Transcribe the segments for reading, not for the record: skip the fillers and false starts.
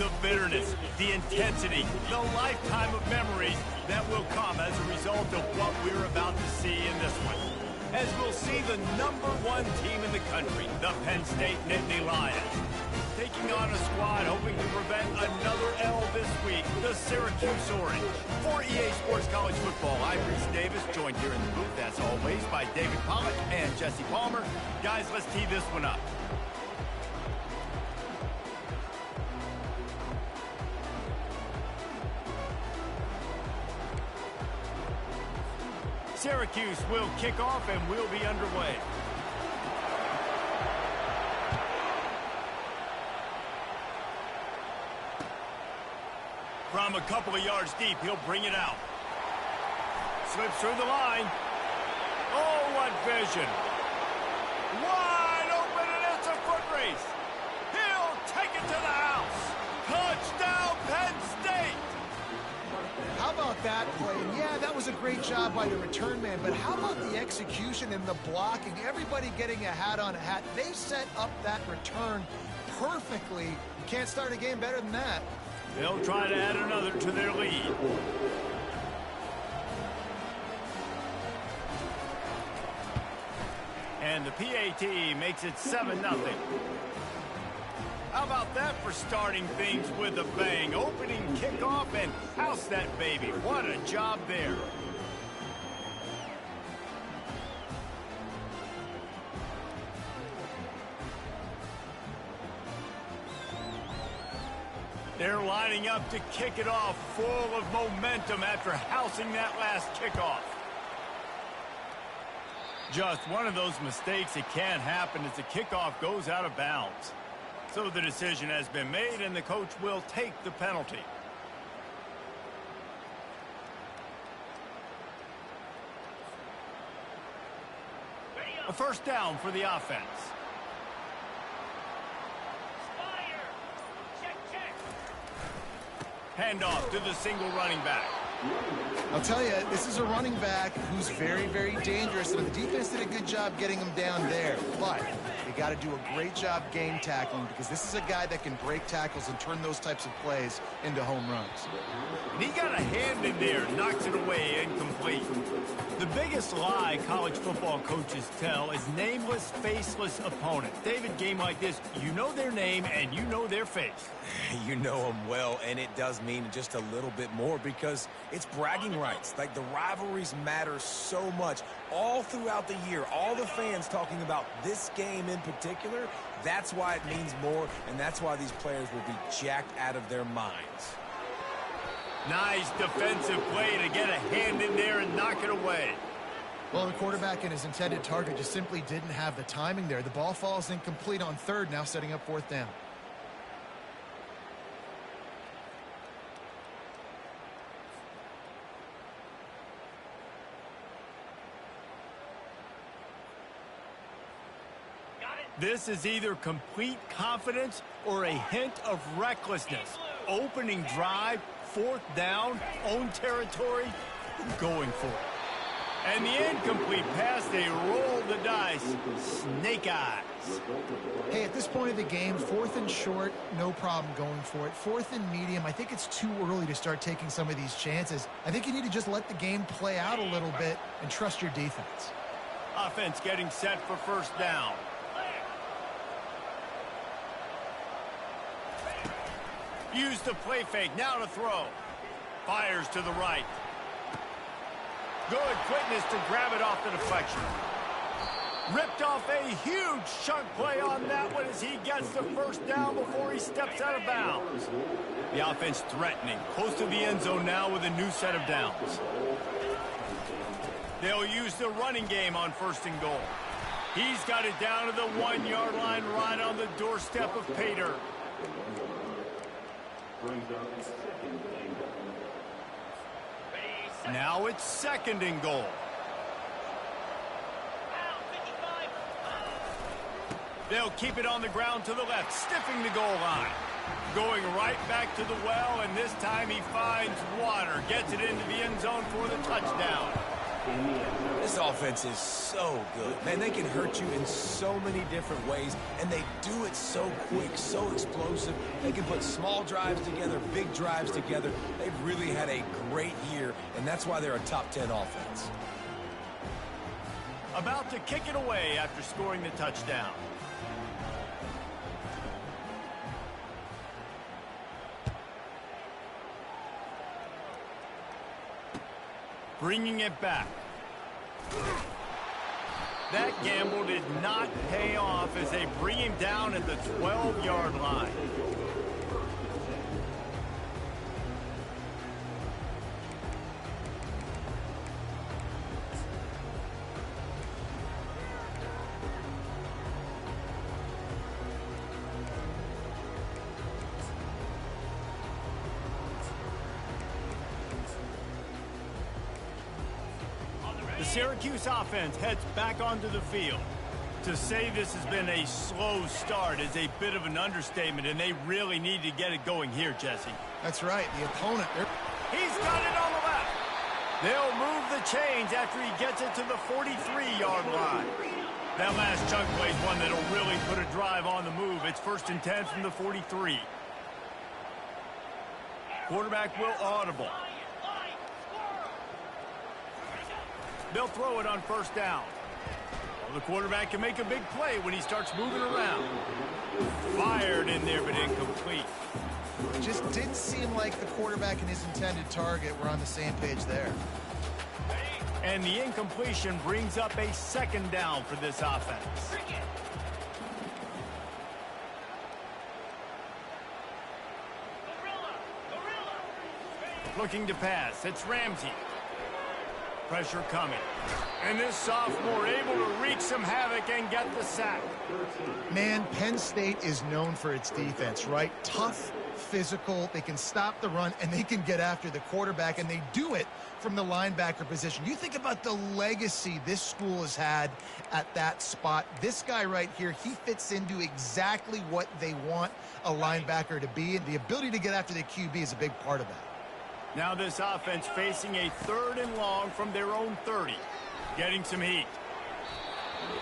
The bitterness, the intensity, the lifetime of memories that will come as a result of what we're about to see in this one. As we'll see the #1 team in the country, the Penn State Nittany Lions, taking on a squad hoping to prevent another L this week, the Syracuse Orange. For EA Sports College Football, I'm Reese Davis, joined here in the booth, as always, by David Pollack and Jesse Palmer. Guys, let's tee this one up. Syracuse will kick off and we'll be underway. From a couple of yards deep, he'll bring it out. Slips through the line. Oh, what vision. Wide open, and it's a foot race. He'll take it to the house. Touchdown, Penn State. How about that play? And yeah, that was a great job by the return man, but how about the execution and the blocking? Everybody getting a hat on a hat. They set up that return perfectly. You can't start a game better than that. They'll try to add another to their lead. And the PAT makes it 7-0. How about that for starting things with a bang? Opening kickoff and house that baby. What a job there. They're lining up to kick it off, full of momentum after housing that last kickoff. Just one of those mistakes that can happen as the kickoff goes out of bounds. So the decision has been made, and the coach will take the penalty. A first down for the offense. Handoff to the single running back. I'll tell you, this is a running back who's very, very dangerous, and the defense did a good job getting him down there. But they got to do a great job game tackling, because this is a guy that can break tackles and turn those types of plays into home runs. And he got a hand in there, knocks it away, incomplete. The biggest lie college football coaches tell is nameless, faceless opponent. David, game like this, you know their name and you know their face. You know them well, and it does mean just a little bit more because it's bragging rights. Like, the rivalries matter so much all throughout the year. All the fans talking about this game in particular, that's why it means more, and that's why these players will be jacked out of their minds. Nice defensive play to get a hand in there and knock it away. Well, the quarterback and his intended target just simply didn't have the timing there. The ball falls incomplete on third, now setting up fourth down. This is either complete confidence or a hint of recklessness. Opening drive, fourth down, own territory, going for it. And the incomplete pass, they roll the dice. Snake eyes. Hey, at this point of the game, fourth and short, no problem going for it. Fourth and medium, I think it's too early to start taking some of these chances. I think you need to just let the game play out a little bit and trust your defense. Offense getting set for first down. Use the play fake, now to throw. Fires to the right. Good quickness to grab it off the deflection. Ripped off a huge chunk play on that one as he gets the first down before he steps out of bounds. The offense threatening, close to the end zone now with a new set of downs. They'll use the running game on first and goal. He's got it down to the 1-yard line right on the doorstep of pay dirt. Now it's second and goal. They'll keep it on the ground to the left, stiffing the goal line. Going right back to the well, and this time he finds water. Gets it into the end zone for the touchdown. This offense is so good. Man, they can hurt you in so many different ways, and they do it so quick, so explosive. They can put small drives together, big drives together. They've really had a great year, and that's why they're a top 10 offense. About to kick it away after scoring the touchdown. Bringing it back. That gamble did not pay off as they bring him down at the 12-yard line. The Syracuse offense heads back onto the field. To say this has been a slow start is a bit of an understatement, and they really need to get it going here, Jesse. That's right. The opponent. He's got it on the left. They'll move the chains after he gets it to the 43-yard line. That last chunk play is one that'll really put a drive on the move. It's 1st and 10 from the 43. Quarterback will audible. They'll throw it on 1st down. Well, the quarterback can make a big play when he starts moving around. Fired in there, but incomplete. It just didn't seem like the quarterback and his intended target were on the same page there. And the incompletion brings up a 2nd down for this offense. Looking to pass. It's Ramsey. Pressure coming. And this sophomore able to wreak some havoc and get the sack. Man, Penn State is known for its defense, right? Tough, physical, they can stop the run, and they can get after the quarterback, and they do it from the linebacker position. You think about the legacy this school has had at that spot. This guy right here, he fits into exactly what they want a linebacker to be, and the ability to get after the QB is a big part of that. Now this offense facing a 3rd and long from their own 30. Getting some heat.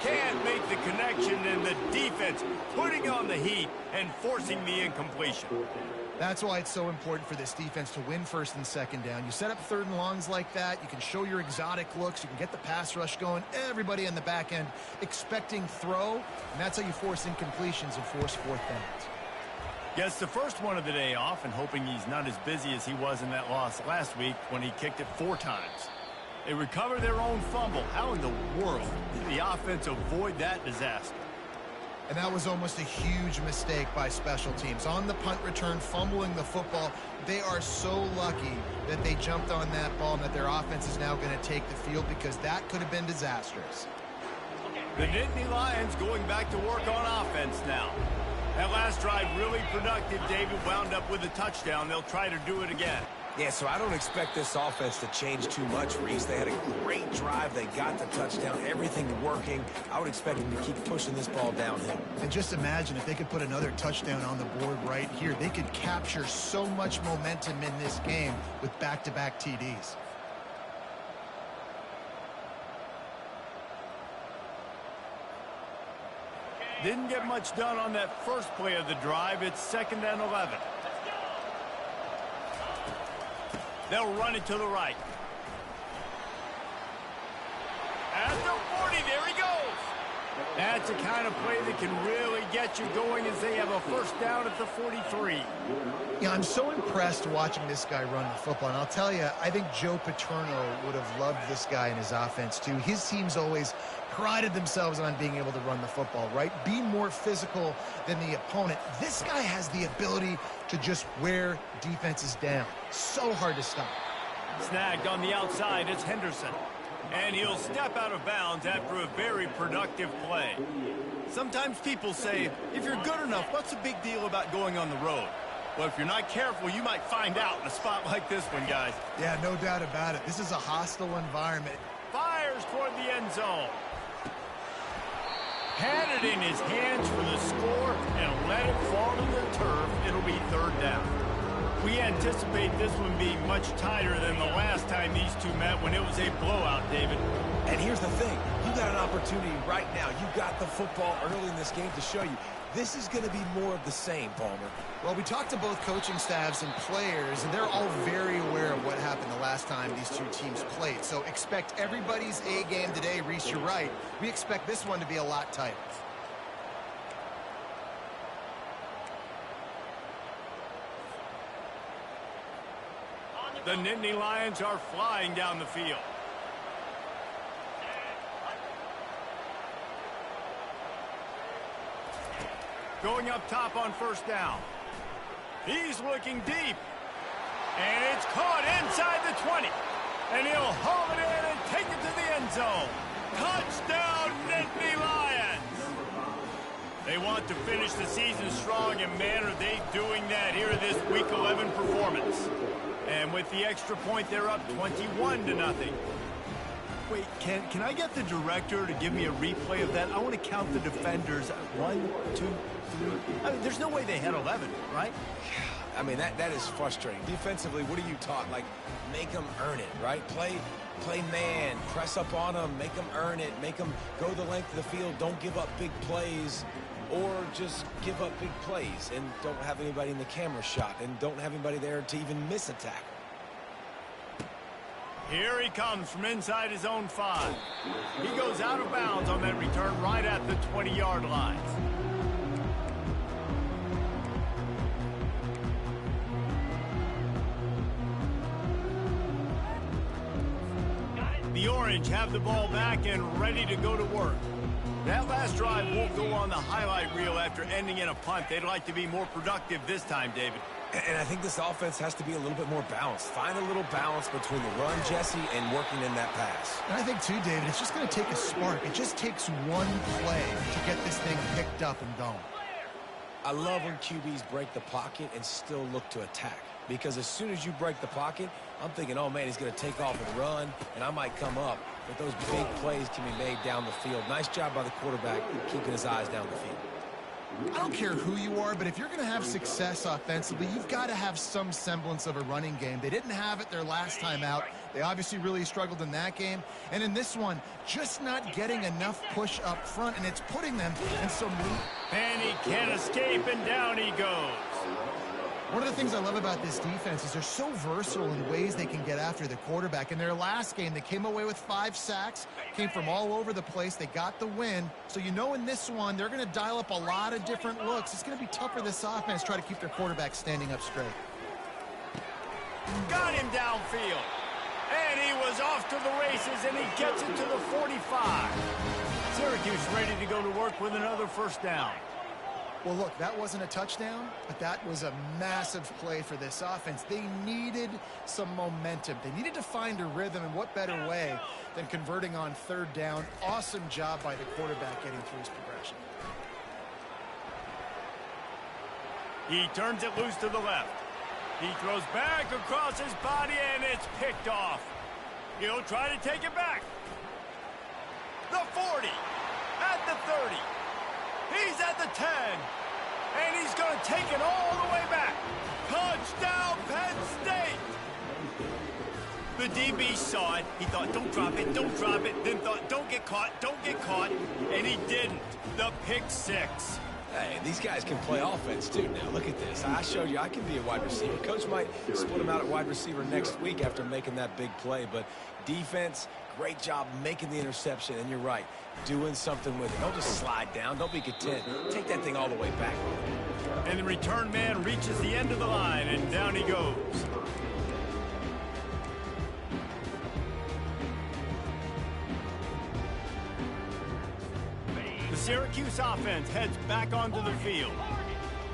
Can't make the connection, and the defense putting on the heat and forcing the incompletion. That's why it's so important for this defense to win 1st and 2nd down. You set up 3rd and longs like that. You can show your exotic looks. You can get the pass rush going. Everybody on the back end expecting throw, and that's how you force incompletions and force 4th downs. Gets the first one of the day off, and hoping he's not as busy as he was in that loss last week when he kicked it 4 times. They recover their own fumble. How in the world did the offense avoid that disaster? And that was almost a huge mistake by special teams. On the punt return, fumbling the football. They are so lucky that they jumped on that ball and that their offense is now going to take the field, because that could have been disastrous. The Nittany Lions going back to work on offense now. That last drive really productive. David wound up with a touchdown. They'll try to do it again. Yeah, so I don't expect this offense to change too much, Reese. They had a great drive. They got the touchdown. Everything working. I would expect them to keep pushing this ball downhill. And just imagine if they could put another touchdown on the board right here. They could capture so much momentum in this game with back-to-back TDs. Didn't get much done on that first play of the drive. It's 2nd and 11. They'll run it to the right. At the 40, there he goes. That's the kind of play that can really get you going as they have a 1st down at the 43. Yeah, I'm so impressed watching this guy run the football. And I'll tell you, I think Joe Paterno would have loved this guy in his offense too. His teams always prided themselves on being able to run the football, right? Be more physical than the opponent. This guy has the ability to just wear defenses down. So hard to stop. Snagged on the outside, it's Henderson. And he'll step out of bounds after a very productive play. Sometimes people say, if you're good enough, what's the big deal about going on the road? Well, if you're not careful, you might find out in a spot like this one, guys. Yeah, no doubt about it. This is a hostile environment. Fires toward the end zone. Had it in his hands for the score and let it fall to the turf. It'll be 3rd down. we anticipate this one being much tighter than the last time these two met when it was a blowout, David. And here's the thing. You got an opportunity right now. You got the football early in this game to show you. This is going to be more of the same, Palmer. Well, we talked to both coaching staffs and players, and they're all very aware of what happened the last time these two teams played. So expect everybody's A game today. Reese, you're right. We expect this one to be a lot tighter. The Nittany Lions are flying down the field. Going up top on first down. He's looking deep. And it's caught inside the 20. And he'll haul it in and take it to the end zone. Touchdown, Nittany Lions! They want to finish the season strong, and man, are they doing that here in this Week 11 performance. And with the extra point, they're up 21-0. Wait, can I get the director to give me a replay of that? I want to count the defenders. 1, 2, 3. I mean, there's no way they had 11, right? I mean, that is frustrating. Defensively, what are you taught? Like, make them earn it, right? Play man, press up on them, make them earn it, make them go the length of the field, don't give up big plays, or just give up big plays and don't have anybody in the camera shot and don't have anybody there to even miss a tackle. Here he comes from inside his own 5. He goes out of bounds on that return right at the 20-yard line. The Orange have the ball back and ready to go to work. That last drive won't go on the highlight reel after ending in a punt. They'd like to be more productive this time, David. And I think this offense has to be a little bit more balanced. Find a little balance between the run, Jesse, and working in that pass. And I think, too, David, it's just going to take a spark. It just takes one play to get this thing picked up and going. I love when QBs break the pocket and still look to attack. Because as soon as you break the pocket, I'm thinking, oh, man, he's going to take off and run, and I might come up. But those big plays can be made down the field. Nice job by the quarterback keeping his eyes down the field. I don't care who you are, but if you're going to have success offensively, you've got to have some semblance of a running game. They didn't have it their last time out. They obviously really struggled in that game. And in this one, just not getting enough push up front, and it's putting them in some... And he can't escape, and down he goes. One of the things I love about this defense is they're so versatile in ways they can get after the quarterback. In their last game, they came away with 5 sacks, came from all over the place. They got the win. So you know in this one, they're going to dial up a lot of different looks. It's going to be tough for this offense to try to keep their quarterback standing up straight. Got him downfield. And he was off to the races, and he gets it to the 45. Syracuse ready to go to work with another first down. Well, look, that wasn't a touchdown, but that was a massive play for this offense. They needed some momentum. They needed to find a rhythm, and what better way than converting on third down. Awesome job by the quarterback getting through his progression. He turns it loose to the left. He throws back across his body, and it's picked off. He'll try to take it back. The 40, at the 30. He's at the 10, and he's going to take it all the way back. Touchdown, Penn State! The DB saw it. He thought, don't drop it, then thought, don't get caught, and he didn't. The pick 6. Hey, these guys can play offense, too. Now, look at this. I showed you I can be a wide receiver. Coach might split him out at wide receiver next week after making that big play, but defense, great job making the interception, and you're right, doing something with it. Don't just slide down. Don't be content. Take that thing all the way back. And the return man reaches the end of the line, and down he goes. The Syracuse offense heads back onto the field.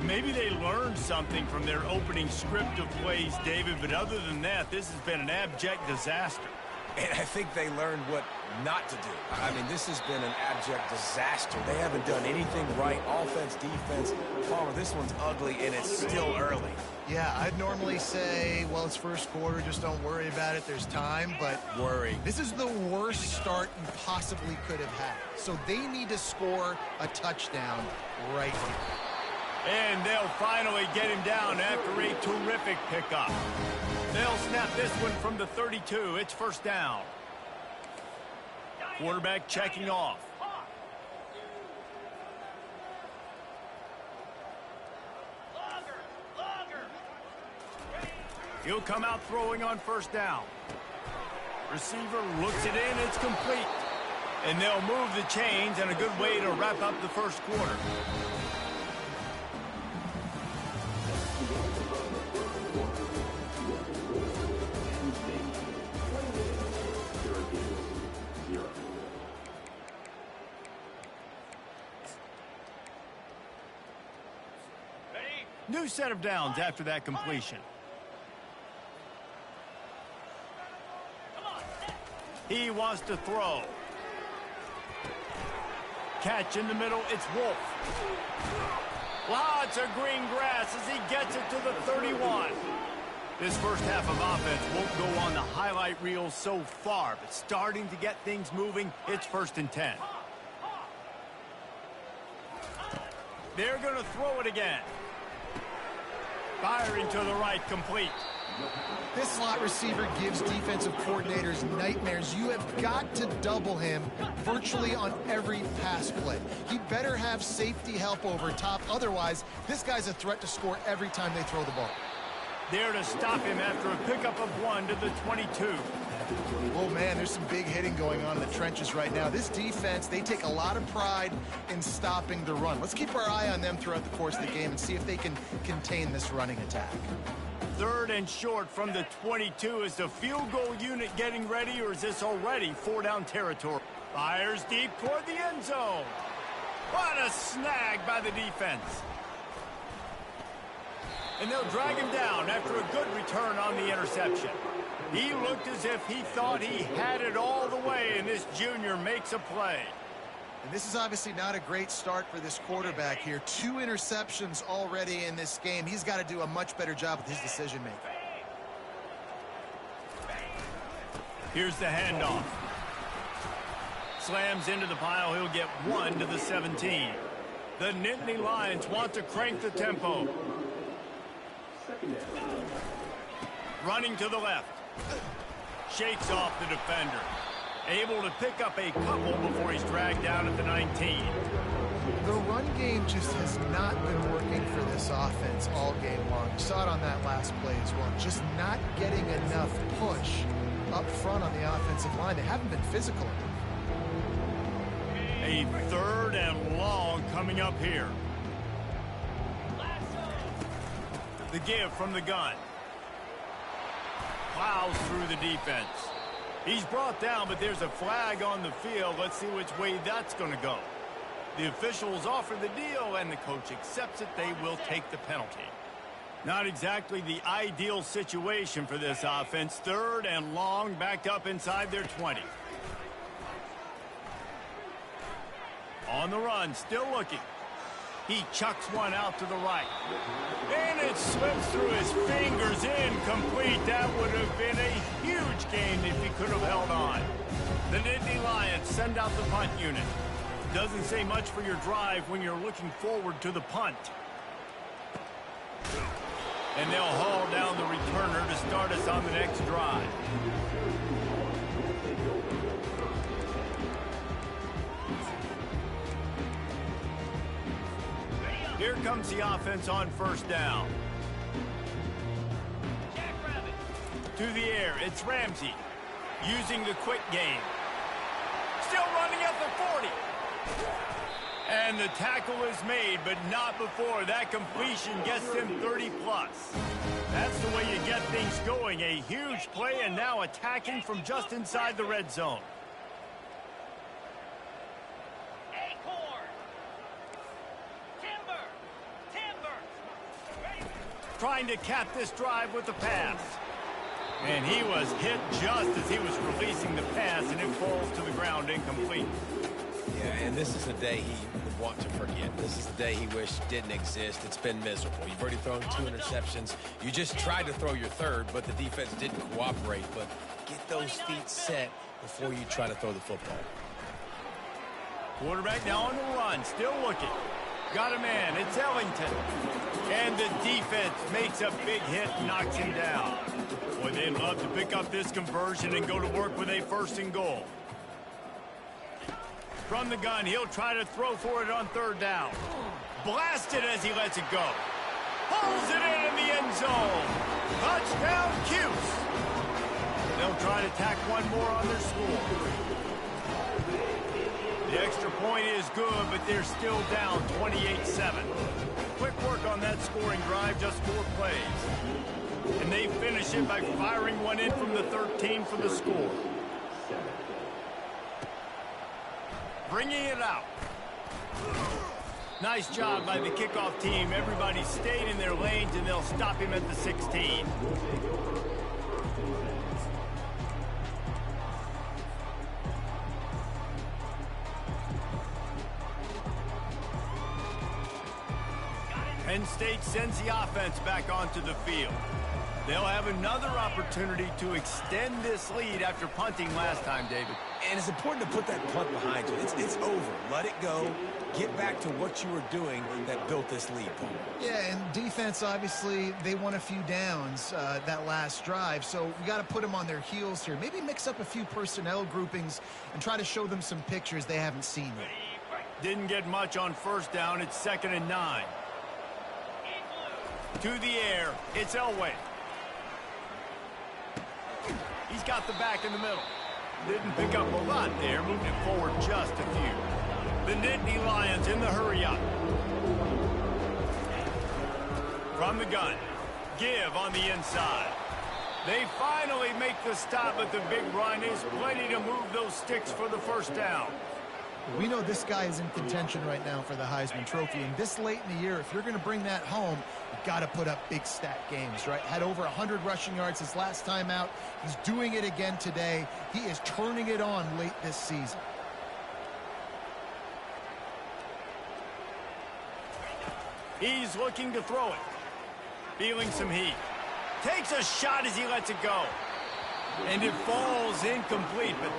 Maybe they learned something from their opening script of plays, David, but other than that, this has been an abject disaster. And I think they learned what not to do. I mean, this has been an abject disaster. They haven't done anything right, offense, defense. Palmer, this one's ugly, and it's still early. Yeah, I'd normally say, well, it's first quarter, just don't worry about it, there's time, but worry. This is the worst start you possibly could have had. So they need to score a touchdown right here. And they'll finally get him down after a terrific pickup. They'll snap this one from the 32. It's first down. Quarterback checking off. He'll come out throwing on first down. Receiver looks it in. It's complete. And they'll move the chains, and a good way to wrap up the first quarter. New set of downs after that completion. He wants to throw. Catch in the middle, it's Wolf. Lots of green grass as he gets it to the 31. This first half of offense won't go on the highlight reel so far, but starting to get things moving, it's 1st and 10. They're going to throw it again. Firing to the right, complete. This slot receiver gives defensive coordinators nightmares. You have got to double him virtually on every pass play. He better have safety help over top. Otherwise, this guy's a threat to score every time they throw the ball. There to stop him after a pickup of 1 to the 22. Oh, man, there's some big hitting going on in the trenches right now. This defense, they take a lot of pride in stopping the run. Let's keep our eye on them throughout the course of the game and see if they can contain this running attack. 3rd and short from the 22. Is the field goal unit getting ready, or is this already 4-down territory? Fires deep toward the end zone. What a snag by the defense. And they'll drag him down after a good return on the interception. He looked as if he thought he had it all the way, and this junior makes a play. And this is obviously not a great start for this quarterback here. 2 interceptions already in this game. He's got to do a much better job with his decision-making. Here's the handoff. Slams into the pile. He'll get 1 to the 17. The Nittany Lions want to crank the tempo. Running to the left. Shakes off the defender. Able to pick up a couple before he's dragged down at the 19. The run game just has not been working for this offense all game long. You saw it on that last play as well. Just not getting enough push up front on the offensive line. They haven't been physical enough. A 3rd and long coming up here. The give from the gun. Plows through the defense. He's brought down, but there's a flag on the field. Let's see which way that's going to go. The officials offer the deal, and the coach accepts it. They will take the penalty. Not exactly the ideal situation for this offense. 3rd and long, backed up inside their 20. On the run, still looking. He chucks one out to the right. And it slips through his fingers, incomplete. That would have been a huge gain if he could have held on. The Nittany Lions send out the punt unit. Doesn't say much for your drive when you're looking forward to the punt. And they'll haul down the returner to start us on the next drive. Here comes the offense on first down. To the air, it's Ramsey. Using the quick game. Still running at the 40. And the tackle is made, but not before. That completion gets him 30+. That's the way you get things going. A huge play, and now attacking from just inside the red zone. Trying to cap this drive with the pass. And he was hit just as he was releasing the pass, and it falls to the ground incomplete. Yeah, and this is a day he would want to forget. This is the day he wished didn't exist. It's been miserable. You've already thrown 2 interceptions. You just tried to throw your 3rd, but the defense didn't cooperate. But get those feet set before you try to throw the football. Quarterback now on the run, still looking. Got a man. It's Ellington. And the defense makes a big hit and knocks him down. Boy, they'd love to pick up this conversion and go to work with a 1st and goal. From the gun, he'll try to throw for it on 3rd down. Blasted as he lets it go. Pulls it in the end zone. Touchdown, Goose. They'll try to tack one more on their score. The extra point is good, but they're still down 28-7. Quick work on that scoring drive, just 4 plays. And they finish it by firing one in from the 13 for the score. Bringing it out. Nice job by the kickoff team. Everybody stayed in their lanes, and they'll stop him at the 16. Penn State sends the offense back onto the field. They'll have another opportunity to extend this lead after punting last time, David. And it's important to put that punt behind you. It's over. Let it go. Get back to what you were doing that built this lead, Paul. Yeah, and defense, obviously, they won a few downs that last drive, so we got to put them on their heels here. Maybe mix up a few personnel groupings and try to show them some pictures they haven't seen yet. Didn't get much on 1st down. It's 2nd and 9. To the air. It's Elway. He's got the back in the middle. Didn't pick up a lot there, moving it forward just a few. The Nittany Lions in the hurry-up. From the gun. Give on the inside. They finally make the stop, but the big run is plenty to move those sticks for the 1st down. We know this guy is in contention right now for the Heisman Trophy, and this late in the year, if you're going to bring that home, you've got to put up big stat games, right? Had over 100 rushing yards his last time out. He's doing it again today. He is turning it on late this season. He's looking to throw it. Feeling some heat. Takes a shot as he lets it go. And it falls incomplete, but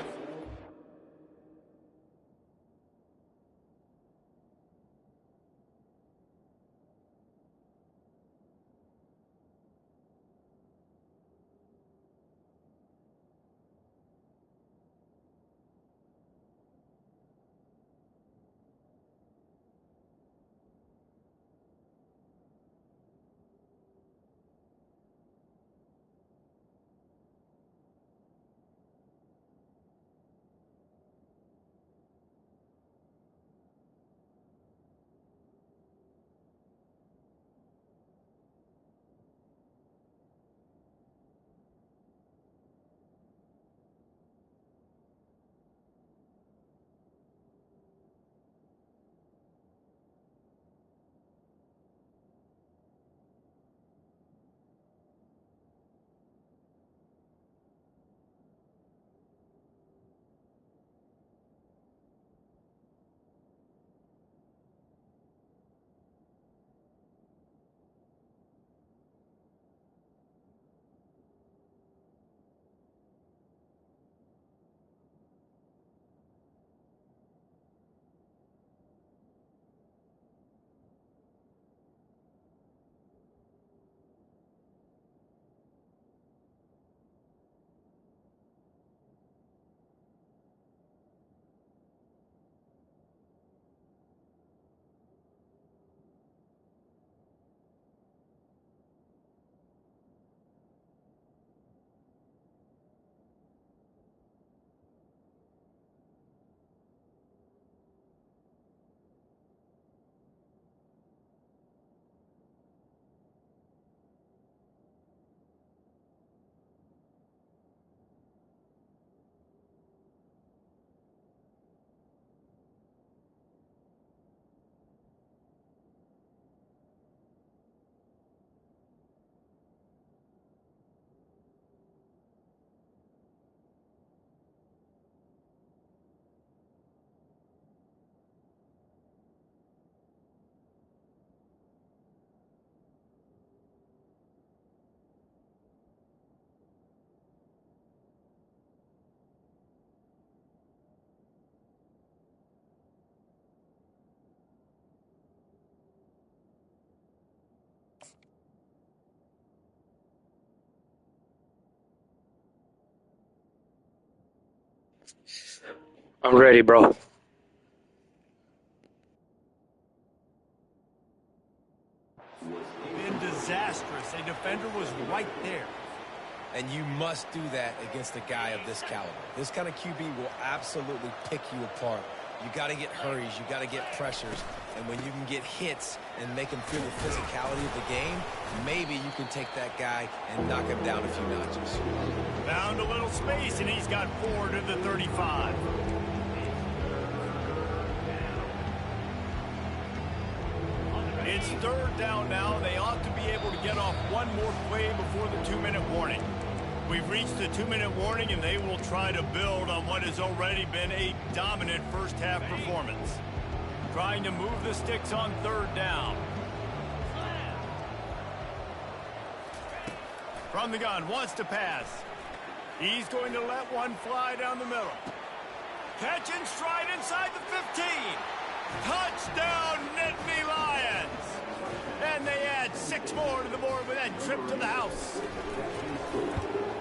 I'm ready, bro. Been disastrous. A defender was right there. And you must do that against a guy of this caliber. This kind of QB will absolutely pick you apart. You got to get hurries. You got to get pressures. And when you can get hits and make him feel the physicality of the game, maybe you can take that guy and knock him down a few notches. Found a little space, and he's got 4 to the 35. It's 3rd down now. They ought to be able to get off one more play before the 2-minute warning. We've reached the 2-minute warning, and they will try to build on what has already been a dominant first-half performance. Trying to move the sticks on 3rd down. From the gun, wants to pass. He's going to let one fly down the middle. Catch and stride inside the 15. Touchdown, Nittany Lions! And they add 6 more to the board with that trip to the house.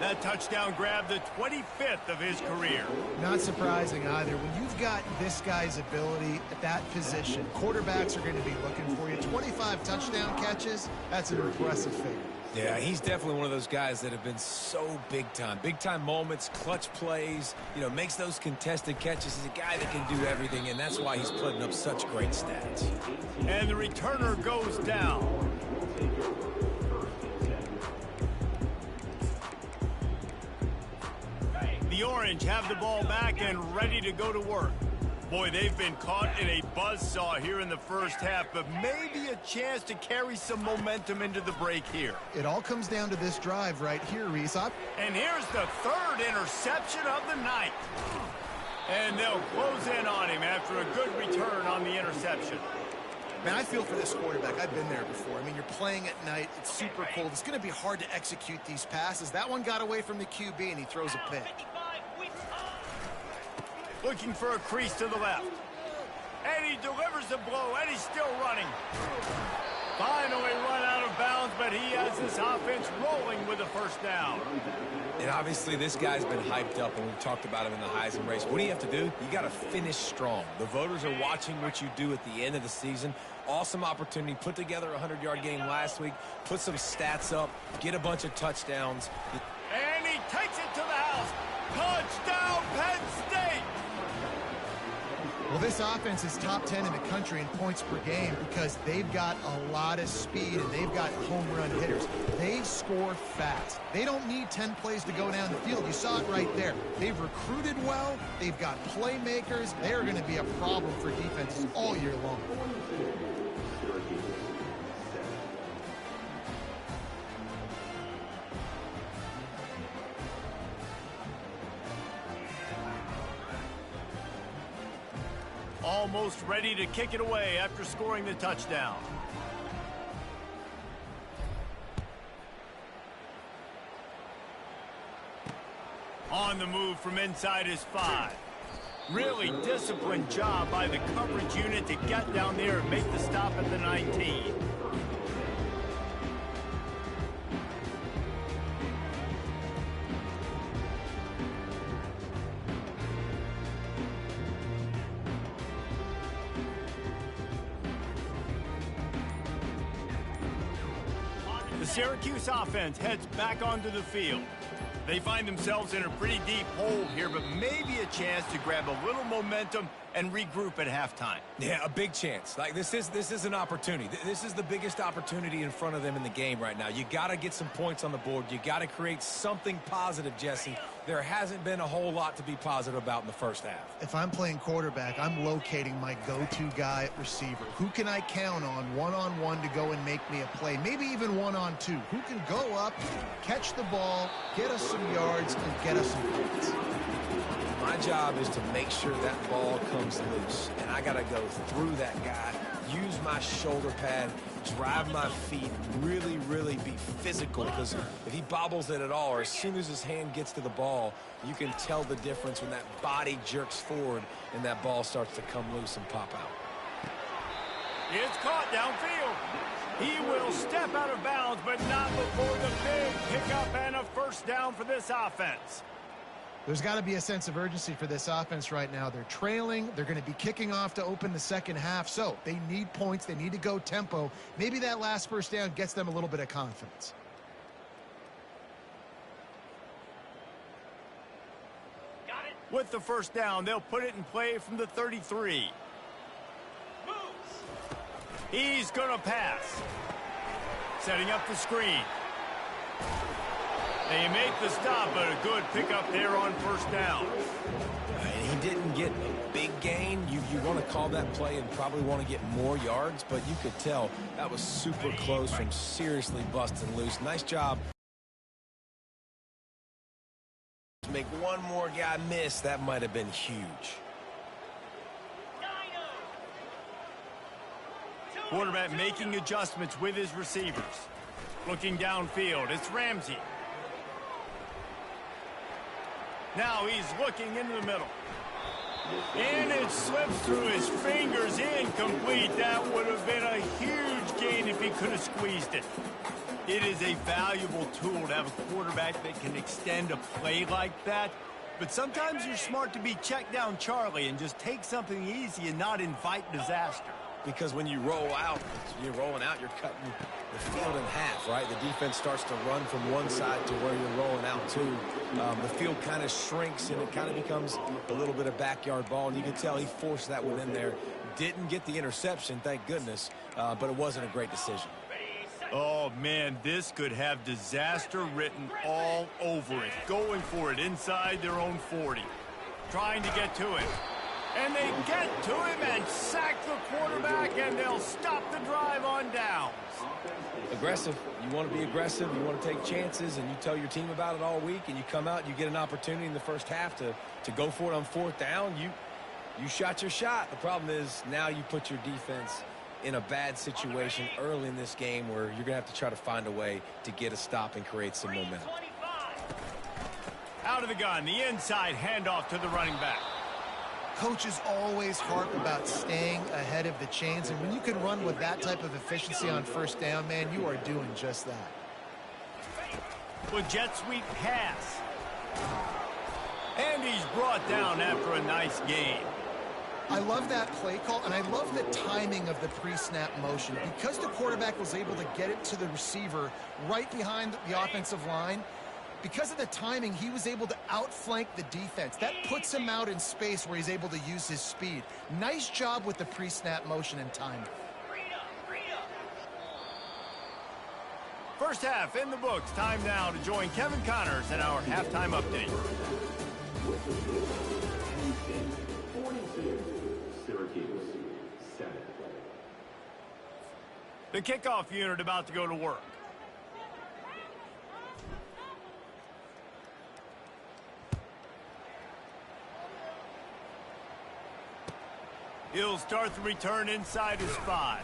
That touchdown grabbed the 25th of his career. Not surprising either. When you've got this guy's ability at that position, quarterbacks are going to be looking for you. 25 touchdown catches, that's an impressive figure. Yeah, he's definitely one of those guys that have been so big time. Big time moments, clutch plays, makes those contested catches. He's a guy that can do everything, and that's why he's putting up such great stats. And the returner goes down. The Orange have the ball back and ready to go to work. Boy, they've been caught in a buzzsaw here in the first half, but maybe a chance to carry some momentum into the break here. It all comes down to this drive right here, Reese. And here's the 3rd interception of the night. And they'll close in on him after a good return on the interception. Man, I feel for this quarterback. I've been there before. I mean, you're playing at night. It's super cold. It's going to be hard to execute these passes. That one got away from the QB, and he throws a pick. Looking for a crease to the left. And he delivers the blow, and he's still running. Finally run out of bounds, but he has this offense rolling with a 1st down. And obviously this guy's been hyped up, and we've talked about him in the Heisman race. What do you have to do? You got to finish strong. The voters are watching what you do at the end of the season. Awesome opportunity. Put together a 100-yard game last week. Put some stats up. Get a bunch of touchdowns. And he takes it to the house. Touchdown, Penn State! Well, this offense is top 10 in the country in points per game because they've got a lot of speed and they've got home run hitters. They score fast. They don't need 10 plays to go down the field. You saw it right there. They've recruited well. They've got playmakers. They're going to be a problem for defenses all year long. Almost ready to kick it away after scoring the touchdown. On the move from inside his 5. Really disciplined job by the coverage unit to get down there and make the stop at the 19. The Syracuse offense heads back onto the field. They find themselves in a pretty deep hole here, but maybe a chance to grab a little momentum and regroup at halftime. Yeah, a big chance. Like this is an opportunity. This is the biggest opportunity in front of them in the game right now. You got to get some points on the board. You got to create something positive, Jesse. There hasn't been a whole lot to be positive about in the first half. If I'm playing quarterback, I'm locating my go-to guy at receiver. Who can I count on one-on-one to go and make me a play? Maybe even one-on-two. Who can go up, catch the ball, get us some yards, and get us some points? My job is to make sure that ball comes loose, and I got to go through that guy, use my shoulder pad, drive my feet, really be physical, because if he bobbles it at all, or as soon as his hand gets to the ball, you can tell the difference when that body jerks forward and that ball starts to come loose and pop out. It's caught downfield. He will step out of bounds, but not before the big pickup and a 1st down for this offense. There's got to be a sense of urgency for this offense right now. They're trailing. They're going to be kicking off to open the second half. So they need points. They need to go tempo. Maybe that last first down gets them a little bit of confidence. With the first down, they'll put it in play from the 33. He's going to pass. Setting up the screen. They make the stop, but a good pickup there on first down. And he didn't get a big gain. You want to call that play and probably want to get more yards, but you could tell that was super close from seriously busting loose. Nice job. Make one more guy miss, that might have been huge. Quarterback making adjustments with his receivers. Looking downfield, it's Ramsey. Now he's looking into the middle. And it slips through his fingers, incomplete. That would have been a huge gain if he could have squeezed it. It is a valuable tool to have a quarterback that can extend a play like that. But sometimes you're smart to be check down Charlie and just take something easy and not invite disaster. Because when you roll out, you're rolling out, you're cutting the field in half, right? The defense starts to run from one side to where you're rolling out to. The field kind of shrinks, and it kind of becomes a little bit of backyard ball. And you can tell he forced that one in there. Didn't get the interception, thank goodness, but it wasn't a great decision. Oh, man, this could have disaster written all over it. Going for it inside their own 40. Trying to get to it. And they get to him and sack the quarterback, and they'll stop the drive on downs. Aggressive. You want to be aggressive. You want to take chances, and you tell your team about it all week, and you come out, you get an opportunity in the first half to go for it on fourth down. You shot your shot. The problem is now you put your defense in a bad situation early in this game where you're going to have to try to find a way to get a stop and create some momentum. Out of the gun, the inside handoff to the running back. Coaches always harp about staying ahead of the chains, and when you can run with that type of efficiency on first down, man, you are doing just that. With jet sweep pass. And he's brought down after a nice gain. I love that play call, and I love the timing of the pre-snap motion. Because the quarterback was able to get it to the receiver right behind the offensive line, because of the timing, he was able to outflank the defense. That puts him out in space where he's able to use his speed. Nice job with the pre-snap motion and timing. First half in the books. Time now to join Kevin Connors in our halftime update. Syracuse, 7. The kickoff unit about to go to work. He'll start the return inside his 5.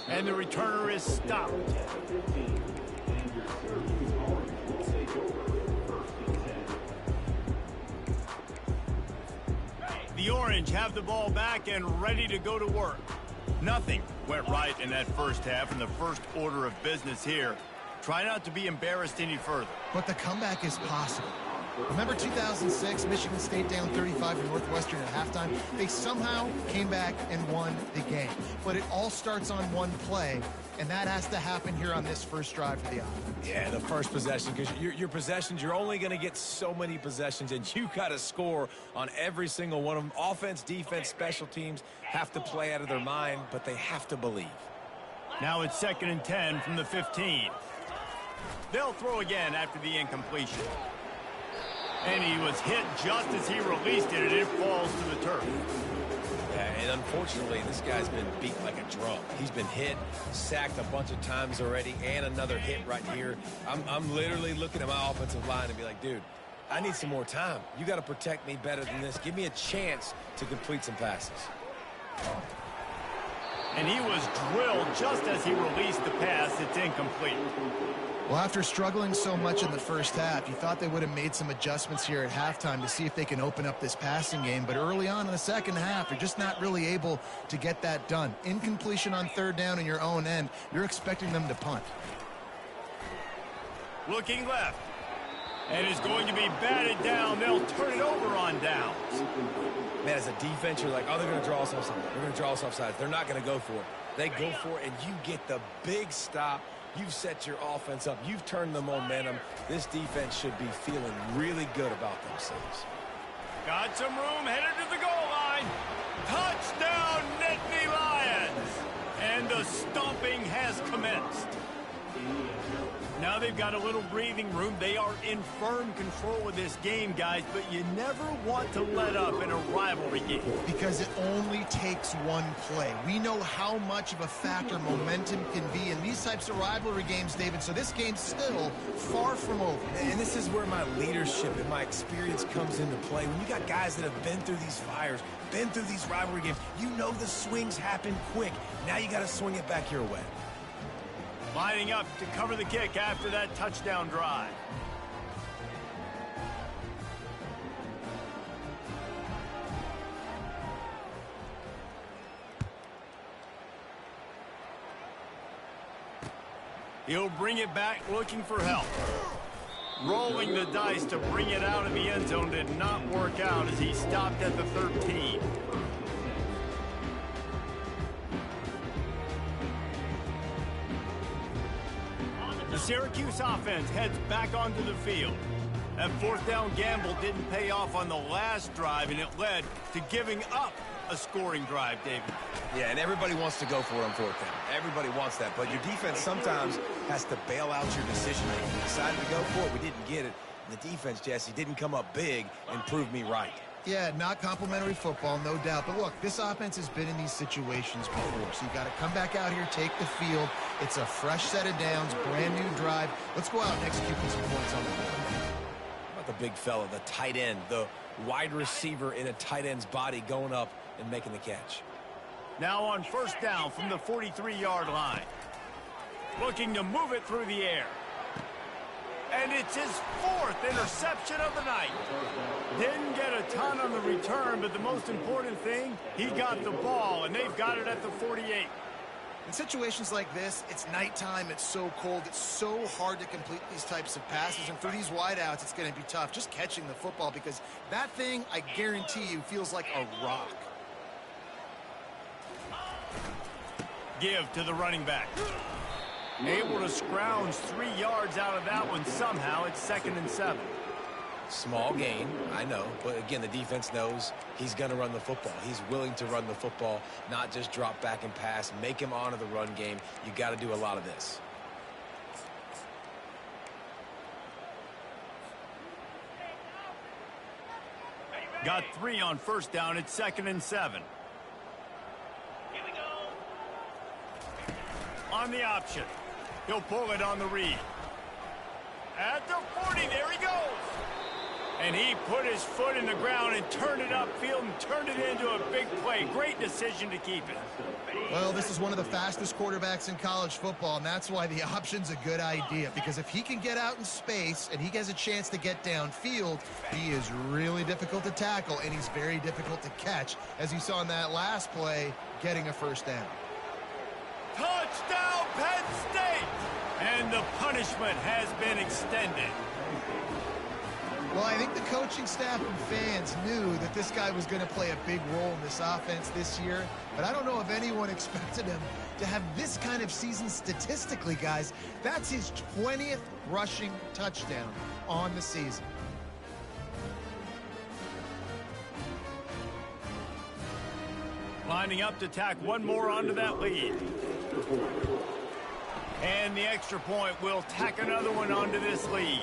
And the returner is stopped. The Orange have the ball back and ready to go to work. Nothing went right in that first half, in the first order of business here. Try not to be embarrassed any further. But the comeback is possible. Remember 2006, Michigan State down 35 to Northwestern at halftime? They somehow came back and won the game. But it all starts on one play, and that has to happen here on this first drive for the offense. Yeah, the first possession, because your possessions, you're only going to get so many possessions, and you got to score on every single one of them. Offense, defense, special teams have to play out of their mind, but they have to believe. Now it's 2nd and 10 from the 15. They'll throw again after the incompletion. And he was hit just as he released it, and it falls to the turf. Yeah, and unfortunately, this guy's been beat like a drum. He's been hit, sacked a bunch of times already, and another hit right here. I'm literally looking at my offensive line and be like, dude, I need some more time. You got to protect me better than this. Give me a chance to complete some passes. And he was drilled just as he released the pass. It's incomplete. Well, after struggling so much in the first half, you thought they would have made some adjustments here at halftime to see if they can open up this passing game. But early on in the second half, they're just not really able to get that done. Incompletion on third down in your own end, you're expecting them to punt. Looking left. And it's going to be batted down. They'll turn it over on downs. Man, as a defense, you're like, oh, they're going to draw us offside. They're going to draw us offside. They're not going to go for it. They go for it, and you get the big stop. You've set your offense up. You've turned the momentum. This defense should be feeling really good about themselves. Got some room, headed to the goal line. Touchdown, Nittany Lions! And the stomping has commenced. Now they've got a little breathing room. They are in firm control of this game, guys, but you never want to let up in a rivalry game. Because it only takes one play. We know how much of a factor momentum can be in these types of rivalry games, David, so this game's still far from over. And this is where my leadership and my experience comes into play. When you got guys that have been through these fires, been through these rivalry games, you know the swings happen quick. Now you got to swing it back your way. Lining up to cover the kick after that touchdown drive. He'll bring it back looking for help. Rolling the dice to bring it out of the end zone did not work out as he stopped at the 13. The Syracuse offense heads back onto the field. That fourth down gamble didn't pay off on the last drive, and it led to giving up a scoring drive, David. Yeah, and everybody wants to go for it on fourth down. Everybody wants that, but your defense sometimes has to bail out your decision-making. We decided to go for it. We didn't get it. And the defense, Jesse, didn't come up big and prove me right. Yeah, not complimentary football, no doubt. But look, this offense has been in these situations before. So you got to come back out here, take the field. It's a fresh set of downs, brand new drive. Let's go out and execute some points on the board. How about the big fella, the tight end, the wide receiver in a tight end's body going up and making the catch. Now on first down from the 43-yard line. Looking to move it through the air. And it's his fourth interception of the night. Didn't get a ton on the return, but the most important thing, he got the ball, and they've got it at the 48. In situations like this, it's nighttime, it's so cold, it's so hard to complete these types of passes, and for these wideouts, it's going to be tough just catching the football because that thing, I guarantee you, feels like a rock. Give to the running back. Able to scrounge 3 yards out of that one somehow. It's 2nd and 7. Small gain, I know, but again, the defense knows he's going to run the football. He's willing to run the football, not just drop back and pass, make him honor the run game. You got to do a lot of this. Got 3 on first down. It's 2nd and 7. On the option. He'll pull it on the read. At the 40, there he goes. And he put his foot in the ground and turned it upfield and turned it into a big play. Great decision to keep it. Well, this is one of the fastest quarterbacks in college football, and that's why the option's a good idea. Because if he can get out in space and he has a chance to get downfield, he is really difficult to tackle, and he's very difficult to catch. As you saw in that last play, getting a first down. Touchdown, Penn State! And the punishment has been extended. Well, I think the coaching staff and fans knew that this guy was going to play a big role in this offense this year, but I don't know if anyone expected him to have this kind of season statistically, guys. That's his 20th rushing touchdown on the season. Lining up to tack one more onto that lead. And the extra point will tack another one onto this lead.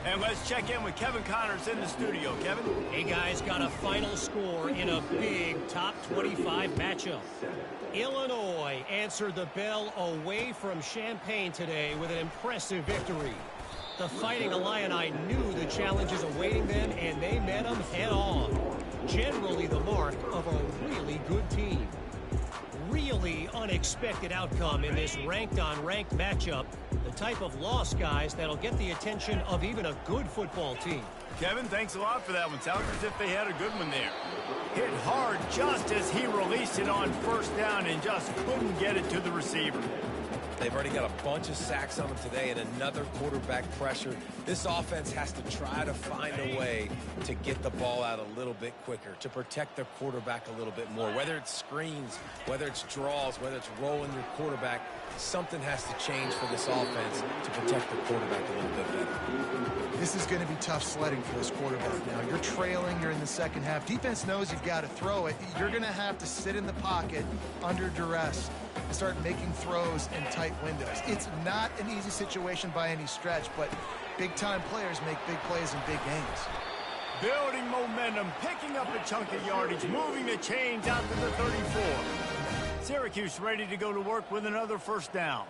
And let's check in with Kevin Connors in the studio. Kevin? Hey, guys, got a final score in a big top 25 matchup. Illinois answered the bell away from Champaign today with an impressive victory. The Fighting Illini knew the challenges awaiting them, and they met them head-on. Generally the mark of a really good team. Really unexpected outcome in this ranked-on-ranked matchup. The type of loss, guys, that'll get the attention of even a good football team. Kevin, thanks a lot for that one. Sounds as if they had a good one there. Hit hard just as he released it on first down and just couldn't get it to the receiver. They've already got a bunch of sacks on them today and another quarterback pressure. This offense has to try to find a way to get the ball out a little bit quicker, to protect their quarterback a little bit more. Whether it's screens, whether it's draws, whether it's rolling your quarterback, something has to change for this offense to protect the quarterback a little bit better. This is going to be tough sledding for this quarterback now. You're trailing, you're in the second half. Defense knows you've got to throw it. You're going to have to sit in the pocket under duress and start making throws in tight windows. It's not an easy situation by any stretch, but big-time players make big plays in big games. Building momentum, picking up a chunk of yardage, moving the chains out to the 34. Syracuse ready to go to work with another first down.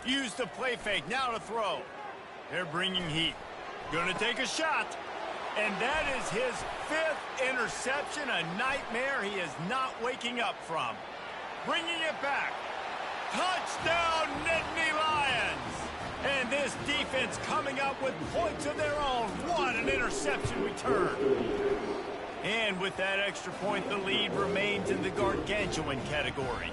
Use the play fake, now to throw. They're bringing heat. Gonna take a shot. And that is his 5th interception, a nightmare he is not waking up from. Bringing it back. Touchdown, Nittany Lions! And this defense coming up with points of their own. What an interception return. And with that extra point, the lead remains in the gargantuan category.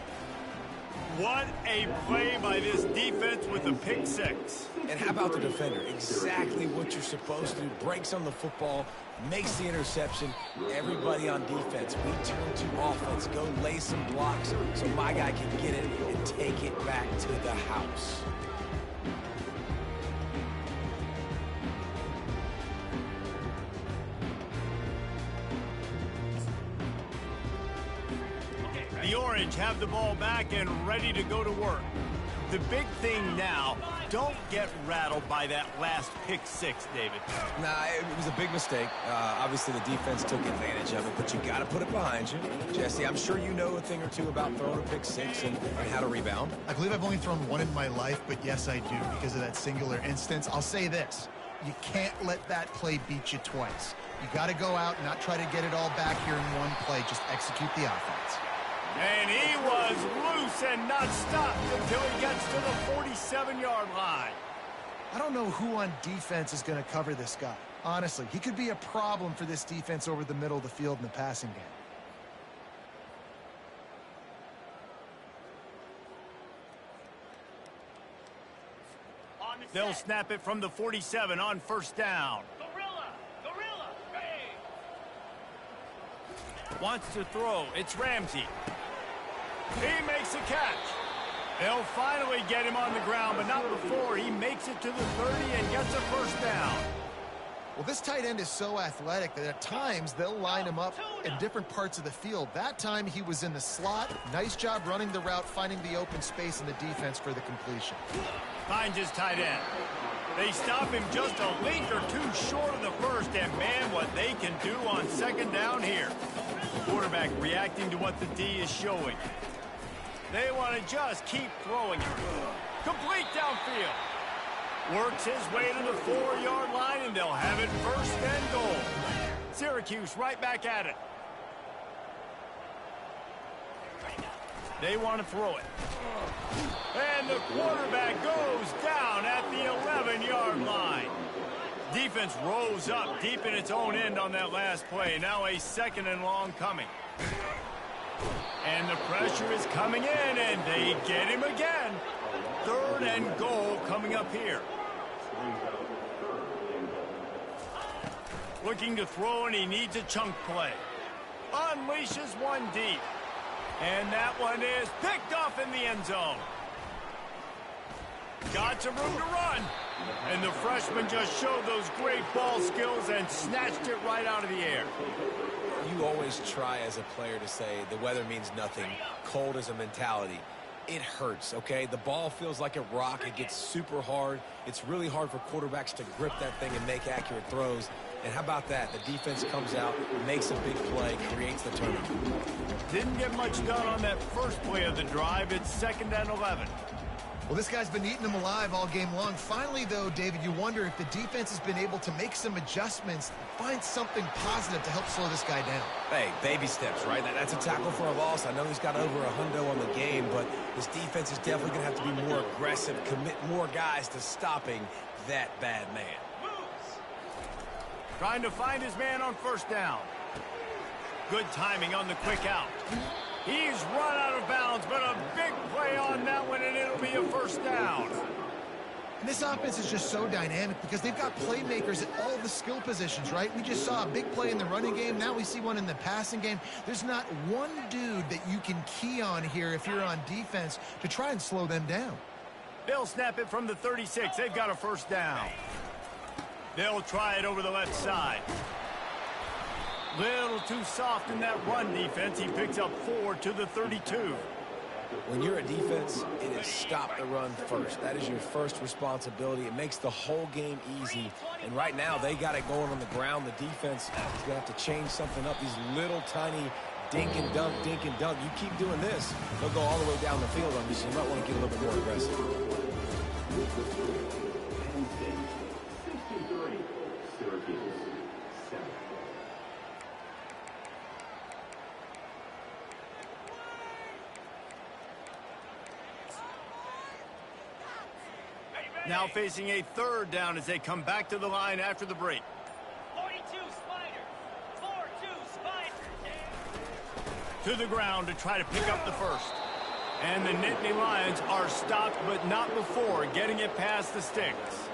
What a play by this defense with a pick 6. And how about the defender? Exactly what you're supposed to do. Breaks on the football, makes the interception. Everybody on defense, we turn to offense. Go lay some blocks so my guy can get it and take it back to the house. The Orange have the ball back and ready to go to work. The big thing now, don't get rattled by that last pick 6, David. Nah, it was a big mistake. Obviously, the defense took advantage of it, but you got to put it behind you. Jesse, I'm sure you know a thing or two about throwing a pick 6 and how to rebound. I believe I've only thrown one in my life, but yes, I do because of that singular instance. I'll say this. You can't let that play beat you twice. You got to go out and not try to get it all back here in one play. Just execute the offense. And he was loose and not stopped until he gets to the 47-yard line. I don't know who on defense is going to cover this guy. Honestly, he could be a problem for this defense over the middle of the field in the passing game. They'll snap it from the 47 on first down. Gorilla, hey! Wants to throw. It's Ramsey. He makes a catch. They'll finally get him on the ground, but not before he makes it to the 30 and gets a first down. Well, this tight end is so athletic that at times they'll line him up in different parts of the field. That time he was in the slot. Nice job running the route, finding the open space in the defense for the completion. Finds his tight end. They stop him just a link or two short of the first, and man, what they can do on second down here. Quarterback reacting to what the D is showing. They want to just keep throwing it. Complete downfield. Works his way to the 4-yard line, and they'll have it first and goal. Syracuse right back at it. They want to throw it. And the quarterback goes down at the 11-yard line. Defense rose up deep in its own end on that last play. Now a 2nd and long coming. And the pressure is coming in, and they get him again. 3rd and goal coming up here. Looking to throw, and he needs a chunk play. Unleashes one deep. And that one is picked off in the end zone. Got some room to run. And the freshman just showed those great ball skills and snatched it right out of the air. You always try as a player to say the weather means nothing. Cold is a mentality. It hurts, okay? The ball feels like a rock. It gets super hard. It's really hard for quarterbacks to grip that thing and make accurate throws. And how about that? The defense comes out, makes a big play, creates the turnover. Didn't get much done on that first play of the drive. It's 2nd and 11. Well, this guy's been eating them alive all game long. Finally, though, David, you wonder if the defense has been able to make some adjustments, find something positive to help slow this guy down. Hey, baby steps, right? That's a tackle for a loss. I know he's got over $100 on the game, but this defense is definitely going to have to be more aggressive, commit more guys to stopping that bad man. Trying to find his man on first down. Good timing on the quick out. He's run out of bounds, but a big play on that one, and it'll be a first down. And this offense is just so dynamic because they've got playmakers at all the skill positions, right? We just saw a big play in the running game. Now we see one in the passing game. There's not one dude that you can key on here if you're on defense to try and slow them down. They'll snap it from the 36. They've got a first down. They'll try it over the left side. Little too soft in that run defense. He picks up 4 to the 32. When you're a defense, it is stop the run first. That is your first responsibility. It makes the whole game easy. And right now, they got it going on the ground. The defense is going to have to change something up. These little tiny dink and dunk, dink and dunk. You keep doing this, they'll go all the way down the field on you, so you might want to get a little bit more aggressive. Penn State, 63. Syracuse, 7. Now facing a third down as they come back to the line after the break. 42 Spiders. 4-2 Spiders. To the ground to try to pick up the first. And the Nittany Lions are stopped, but not before getting it past the sticks.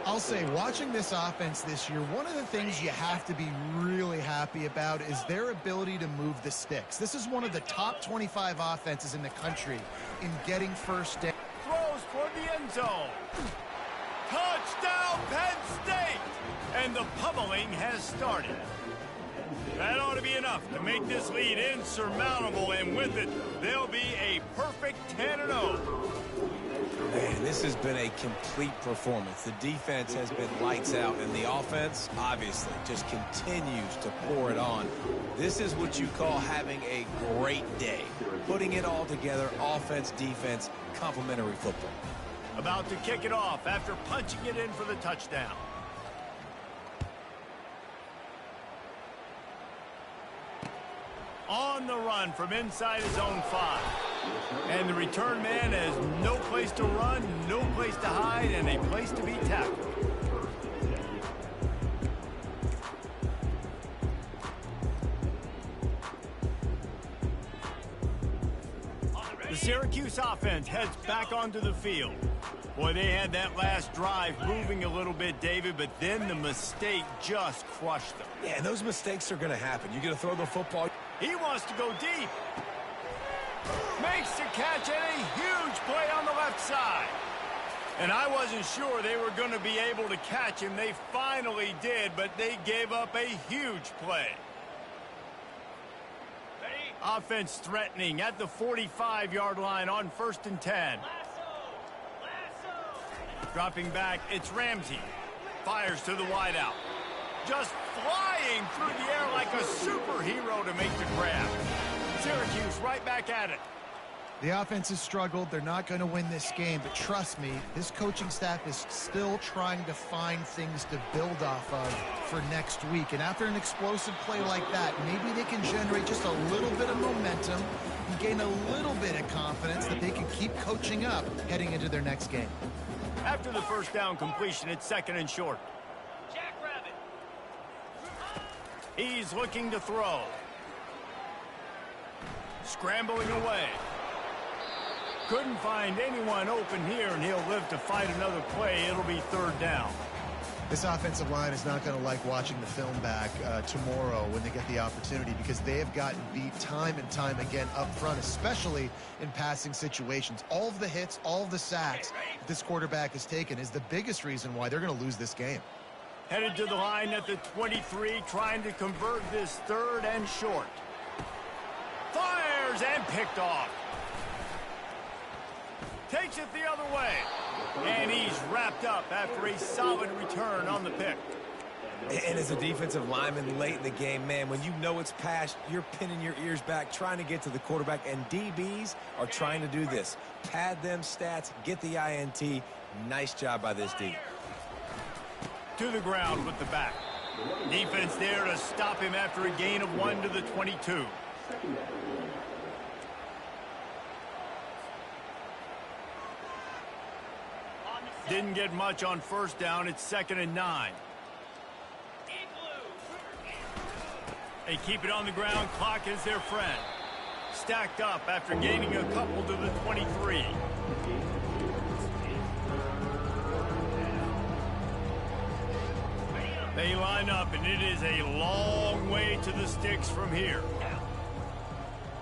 I'll say, watching this offense this year, one of the things you have to be really happy about is their ability to move the sticks. This is one of the top 25 offenses in the country in getting first down. Throws toward the end zone. Touchdown, Penn State! And the pummeling has started. That ought to be enough to make this lead insurmountable, and with it, they'll be a perfect 10-0. Man, this has been a complete performance. The defense has been lights out, and the offense, obviously, just continues to pour it on. This is what you call having a great day. Putting it all together, offense, defense, complementary football. About to kick it off after punching it in for the touchdown. On the run from inside his own 5. And the return man has no place to run, no place to hide, and a place to be tackled. The Syracuse offense heads back onto the field. Boy, they had that last drive moving a little bit, David, but then the mistake just crushed them. Yeah, and those mistakes are going to happen. You're going to throw the football. He wants to go deep. Makes the catch, and a huge play on the left side. And I wasn't sure they were going to be able to catch him. They finally did, but they gave up a huge play. Offense threatening at the 45-yard line on 1st and 10. Dropping back, it's Ramsey. Fires to the wideout. Just flying through the air like a superhero to make the grab. Syracuse right back at it. The offense has struggled. They're not going to win this game, but trust me, this coaching staff is still trying to find things to build off of for next week. And after an explosive play like that, maybe they can generate just a little bit of momentum and gain a little bit of confidence that they can keep coaching up heading into their next game. After the first down completion, it's 2nd and short. Jackrabbit. He's looking to throw. Scrambling away. Couldn't find anyone open here, and he'll live to fight another play. It'll be 3rd down. This offensive line is not going to like watching the film back tomorrow when they get the opportunity, because they have gotten beat time and time again up front, especially in passing situations. All of the hits, all of the sacks that this quarterback has taken is the biggest reason why they're going to lose this game. Headed to the line at the 23, trying to convert this 3rd and short. Fires and picked off. Takes it the other way. And he's wrapped up after a solid return on the pick. And as a defensive lineman late in the game, man, when you know it's past, you're pinning your ears back, trying to get to the quarterback, and DBs are trying to do this. Pad them stats, get the INT. Nice job by this D. To the ground with the back. Defense there to stop him after a gain of 1 to the 22. Didn't get much on 1st down. It's 2nd and 9. They keep it on the ground. Clock is their friend. stacked up after gaining a couple to the 23. They line up, and it is a long way to the sticks from here.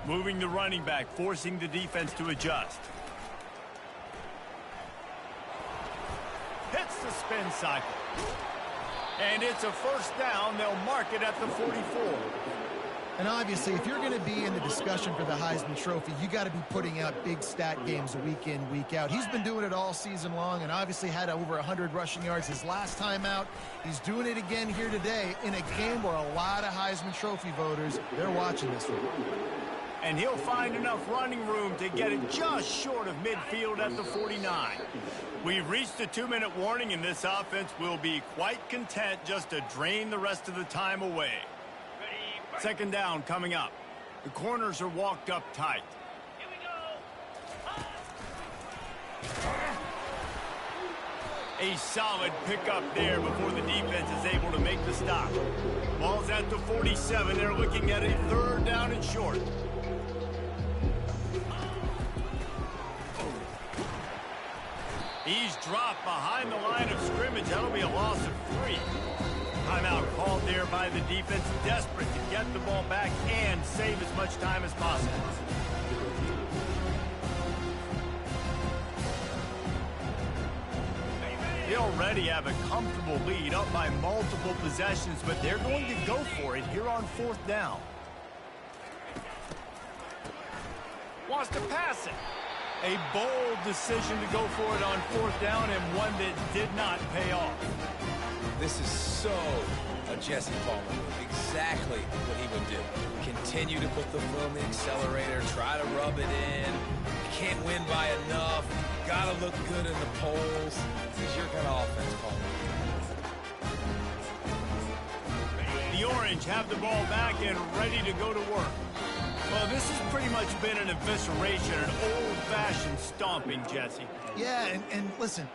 Moving the running back, forcing the defense to adjust. Hits the spin cycle. And it's a first down. They'll mark it at the 44. And obviously, if you're going to be in the discussion for the Heisman Trophy, you got to be putting out big stat games week in, week out. He's been doing it all season long and obviously had over 100 rushing yards his last time out. He's doing it again here today in a game where a lot of Heisman Trophy voters, they're watching this one. And he'll find enough running room to get it just short of midfield at the 49. We've reached the 2-minute warning, and this offense will be quite content just to drain the rest of the time away. Second down coming up. The corners are walked up tight. Here we go. A solid pickup there before the defense is able to make the stop. Ball's at the 47. They're looking at a third down and short. He's dropped behind the line of scrimmage. That'll be a loss of 3. Timeout called there by the defense, desperate to get the ball back and save as much time as possible. They already have a comfortable lead, up by multiple possessions, but they're going to go for it here on fourth down. Wants to pass it. A bold decision to go for it on fourth down, and one that did not pay off. This is so a Jesse Palmer move. Exactly what he would do. Continue to put the foot on the accelerator, try to rub it in. Can't win by enough. Gotta look good in the polls. This is your kind of offense, Palmer. The Orange have the ball back and ready to go to work. Well, this has pretty much been an evisceration, an old-fashioned stomping, Jesse. Yeah, and listen,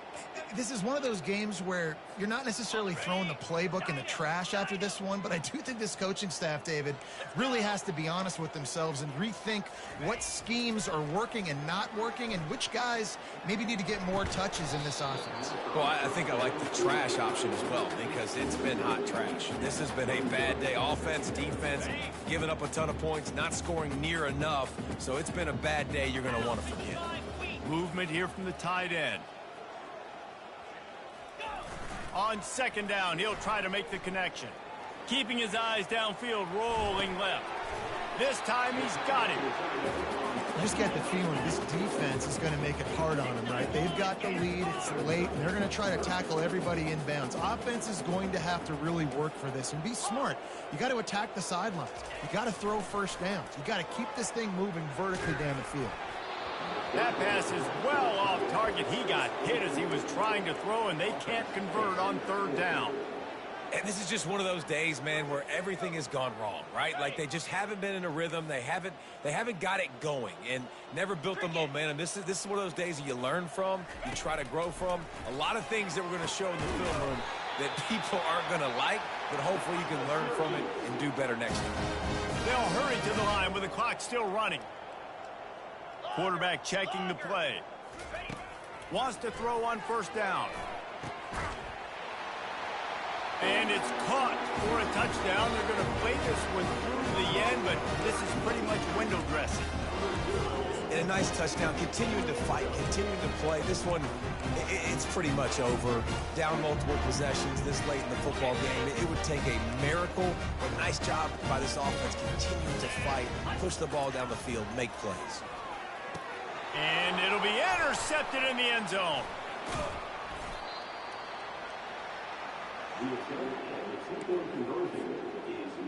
this is one of those games where you're not necessarily throwing the playbook in the trash after this one, but I do think this coaching staff, David, really has to be honest with themselves and rethink what schemes are working and not working and which guys maybe need to get more touches in this offense. Well, I think I like the trash option as well because it's been hot trash. This has been a bad day. Offense, defense, giving up a ton of points, not scoring near enough. So it's been a bad day you're going to want to forget. Movement here from the tight end. On second down, he'll try to make the connection. Keeping his eyes downfield, rolling left. This time he's got it. You just get the feeling this defense is going to make it hard on them, right? They've got the lead, it's late, and they're going to try to tackle everybody inbounds. Offense is going to have to really work for this and be smart. You got to attack the sidelines. You got to throw first downs. You got to keep this thing moving vertically down the field. That pass is well off target. He got hit as he was trying to throw, and they can't convert on third down. And this is just one of those days, man, where everything has gone wrong, right? Like they just haven't been in a rhythm. They haven't got it going and never built the momentum. This is one of those days that you learn from, you try to grow from. A lot of things that we're going to show in the film room that people aren't going to like, but hopefully you can learn from it and do better next time. They'll hurry to the line with the clock still running. Quarterback checking the play. Wants to throw on first down. And it's caught for a touchdown. They're going to play this one through the end, but this is pretty much window dressing. And a nice touchdown, continuing to fight, continuing to play. This one, it's pretty much over. Down multiple possessions this late in the football game. It would take a miracle, but nice job by this offense continuing to fight, push the ball down the field, make plays. And it'll be intercepted in the end zone.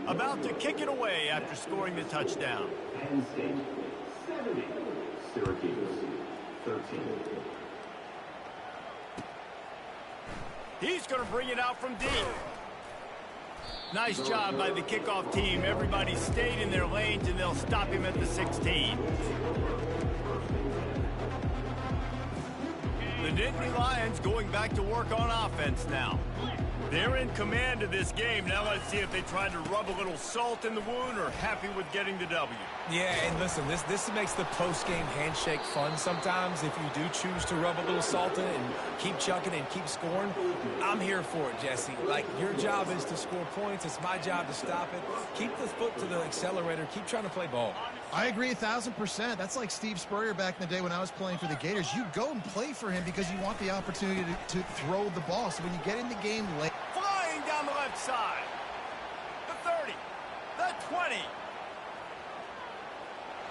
About to kick it away after scoring the touchdown. Penn State, 70. Syracuse, 13. He's going to bring it out from deep. Nice job by the kickoff team. Everybody stayed in their lanes, and they'll stop him at the 16. The Nittany Lions going back to work on offense now. They're in command of this game. Now let's see if they try to rub a little salt in the wound or happy with getting the W. Yeah, and listen, this makes the post-game handshake fun sometimes if you do choose to rub a little salt in it and keep chucking and keep scoring. I'm here for it, Jesse. Like, your job is to score points. It's my job to stop it. Keep the foot to the accelerator. Keep trying to play ball. I agree 1,000%. That's like Steve Spurrier back in the day when I was playing for the Gators. You go and play for him because you want the opportunity to throw the ball. So when you get in the game late. Flying down the left side. The 30. The 20.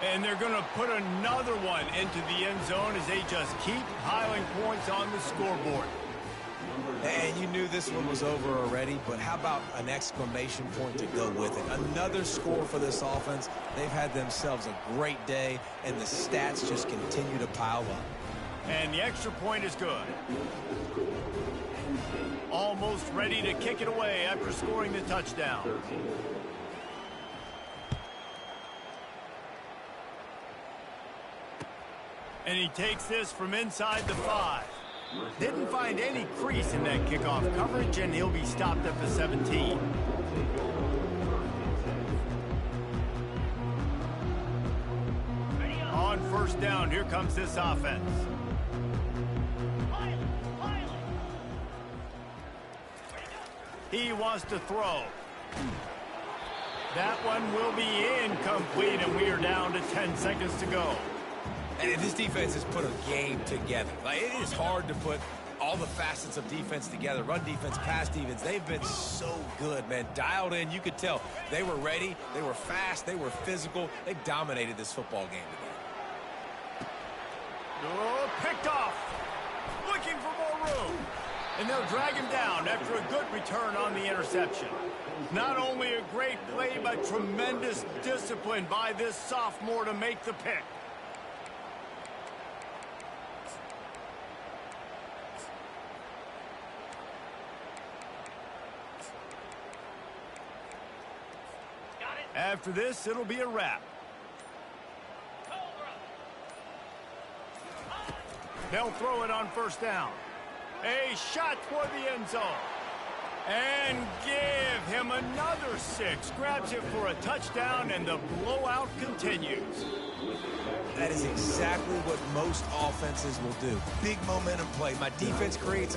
And they're going to put another one into the end zone as they just keep piling points on the scoreboard. And you knew this one was over already, but how about an exclamation point to go with it? Another score for this offense. They've had themselves a great day, and the stats just continue to pile up. And the extra point is good. Almost ready to kick it away after scoring the touchdown. And he takes this from inside the 5. Didn't find any crease in that kickoff coverage, and he'll be stopped at the 17. On first down, here comes this offense. He wants to throw. That one will be incomplete, and we are down to 10 seconds to go. And this defense has put a game together. Like, it is hard to put all the facets of defense together. Run defense, pass defense. They've been so good, man. Dialed in. You could tell they were ready. They were fast. They were physical. They dominated this football game today. Oh, picked off. Looking for more room. And they'll drag him down after a good return on the interception. Not only a great play, but tremendous discipline by this sophomore to make the pick. After this, it'll be a wrap. They'll throw it on first down. A shot toward the end zone. And give him another 6. Grabs it for a touchdown, and the blowout continues. That is exactly what most offenses will do. Big momentum play. My defense creates